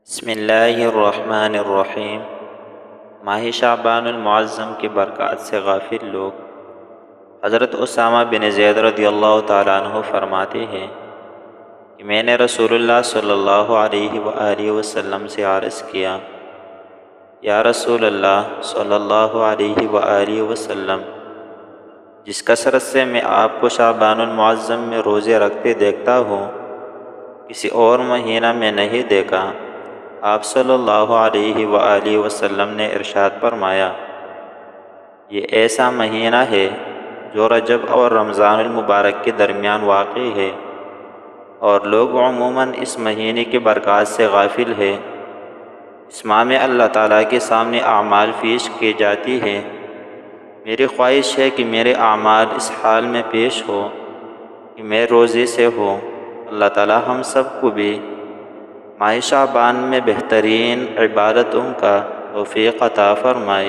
بسم اللہ الرحمن الرحیم۔ ماہ شعبان المعظم کی برکات سے غافل لوگ۔ حضرت اسامہ بن زید رضی اللہ تعالیٰ عنہ فرماتے ہیں کہ میں نے رسول اللہ صلی اللہ علیہ وآلہ وسلم سے عرض کیا، یا رسول اللہ صلی اللہ علیہ وآلہ وسلم، جس کثرت سے میں آپ کو شعبان المعظم میں روزے رکھتے دیکھتا ہوں، کسی اور مہینہ میں نہیں دیکھا۔ آپ صلی اللہ علیہ وآلہ وسلم نے ارشاد فرمایا، یہ ایسا مہینہ ہے جو رجب اور رمضان المبارک کے درمیان واقع ہے، اور لوگ عموماً اس مہینے کی برکات سے غافل ہے۔ اس ماہ میں اللہ تعالیٰ کے سامنے اعمال پیش کی جاتی ہیں۔ میری خواہش ہے کہ میرے اعمال اس حال میں پیش ہو کہ میں روزے سے ہوں۔ اللہ تعالیٰ ہم سب کو بھی ماہ شعبان میں بہترین عبادتوں کا توفیق عطا فرمائے۔